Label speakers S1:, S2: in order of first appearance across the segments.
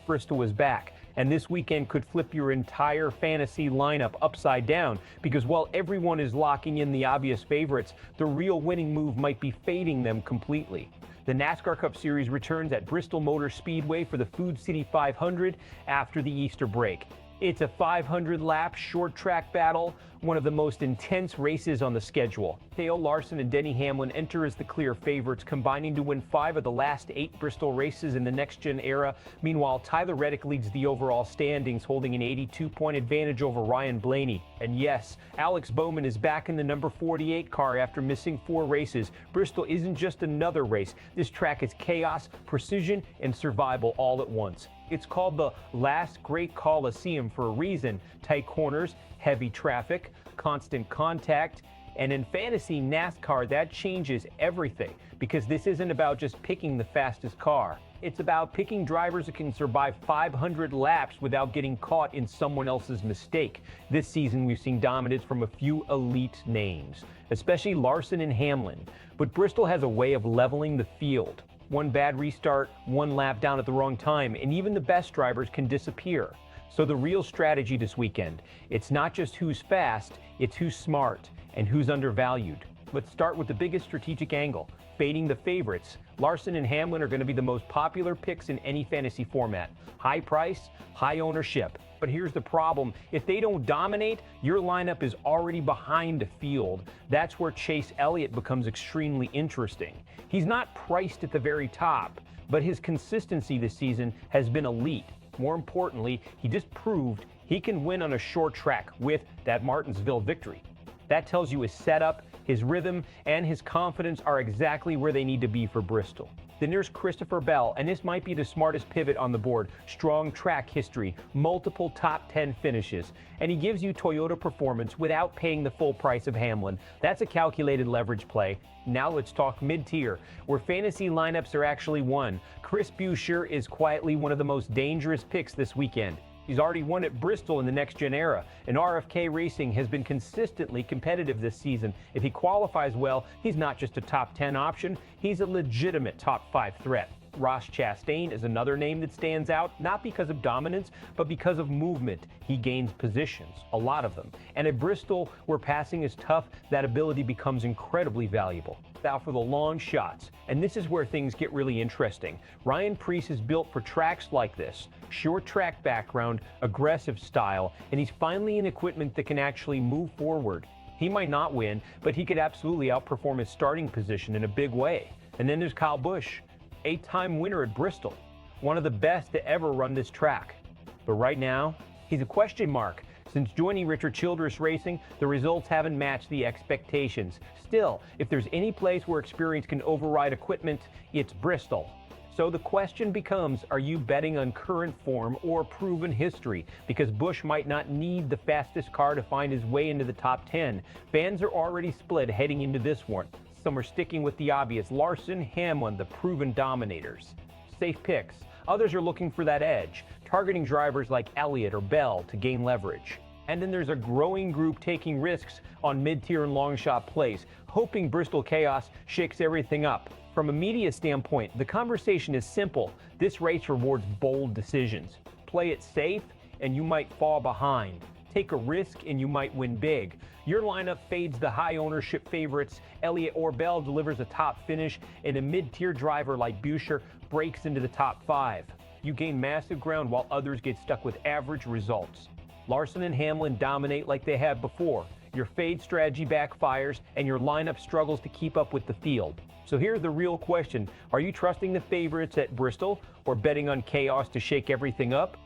S1: Bristol is back, and this weekend could flip your entire fantasy lineup upside down, because while everyone is locking in the obvious favorites, the real winning move might be fading them completely. The NASCAR Cup Series returns at Bristol Motor Speedway for the Food City 500 after the Easter break. It's a 500-lap short track battle, one of the most intense races on the schedule. Kyle Larson and Denny Hamlin enter as the clear favorites, combining to win 5 of the last 8 Bristol races in the next-gen era. Meanwhile, Tyler Reddick leads the overall standings, holding an 82-point advantage over Ryan Blaney. And yes, Alex Bowman is back in the number 48 car after missing 4 races. Bristol isn't just another race. This track is chaos, precision, and survival all at once. It's called the last great Coliseum for a reason. Tight corners, heavy traffic, constant contact, and in fantasy NASCAR, that changes everything, because this isn't about just picking the fastest car. It's about picking drivers that can survive 500 laps without getting caught in someone else's mistake. This season, we've seen dominance from a few elite names, especially Larson and Hamlin. But Bristol has a way of leveling the field. One bad restart, one lap down at the wrong time, and even the best drivers can disappear. So the real strategy this weekend, it's not just who's fast, it's who's smart and who's undervalued. Let's start with the biggest strategic angle, fading the favorites. Larson and Hamlin are going to be the most popular picks in any fantasy format. High price, high ownership. But here's the problem. If they don't dominate, your lineup is already behind the field. That's where Chase Elliott becomes extremely interesting. He's not priced at the very top, but his consistency this season has been elite. More importantly, he just proved he can win on a short track with that Martinsville victory. That tells you his setup, his rhythm, and his confidence are exactly where they need to be for Bristol. Then there's Christopher Bell, and this might be the smartest pivot on the board. Strong track history, multiple top 10 finishes, and he gives you Toyota performance without paying the full price of Hamlin. That's a calculated leverage play. Now let's talk mid-tier, where fantasy lineups are actually won. Buescher is quietly one of the most dangerous picks this weekend. He's already won at Bristol in the next-gen era, and RFK Racing has been consistently competitive this season. If he qualifies well, he's not just a top 10 option, he's a legitimate top 5 threat. Ross Chastain is another name that stands out, not because of dominance, but because of movement. He gains positions, a lot of them. And at Bristol, where passing is tough, that ability becomes incredibly valuable. Now for the long shots, and this is where things get really interesting. Ryan Preece is built for tracks like this. Short track background, aggressive style, and he's finally in equipment that can actually move forward. He might not win, but he could absolutely outperform his starting position in a big way. And then there's Kyle Busch, 8-time winner at Bristol, one of the best to ever run this track. But right now, he's a question mark. Since joining Richard Childress Racing, the results haven't matched the expectations. Still, if there's any place where experience can override equipment, it's Bristol. So the question becomes, are you betting on current form or proven history? Because Busch might not need the fastest car to find his way into the top 10. Fans are already split heading into this one. Some are sticking with the obvious, Larson, Hamlin, the proven dominators. Safe picks. Others are looking for that edge, targeting drivers like Elliott or Bell to gain leverage. And then there's a growing group taking risks on mid-tier and long shot plays, hoping Bristol chaos shakes everything up. From a media standpoint, the conversation is simple. This race rewards bold decisions. Play it safe, and you might fall behind. Take a risk, and you might win big. Your lineup fades the high ownership favorites. Elliott or Bell delivers a top finish, and a mid-tier driver like Buescher breaks into the top 5. You gain massive ground while others get stuck with average results. Larson and Hamlin dominate like they have before. Your fade strategy backfires, and your lineup struggles to keep up with the field. So here's the real question. Are you trusting the favorites at Bristol or betting on chaos to shake everything up?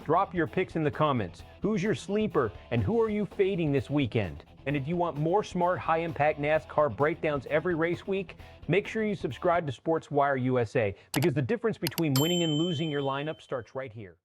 S1: Drop your picks in the comments. Who's your sleeper, and who are you fading this weekend? And if you want more smart, high-impact NASCAR breakdowns every race week, make sure you subscribe to SPORTSWIRE USA, because the difference between winning and losing your lineup starts right here.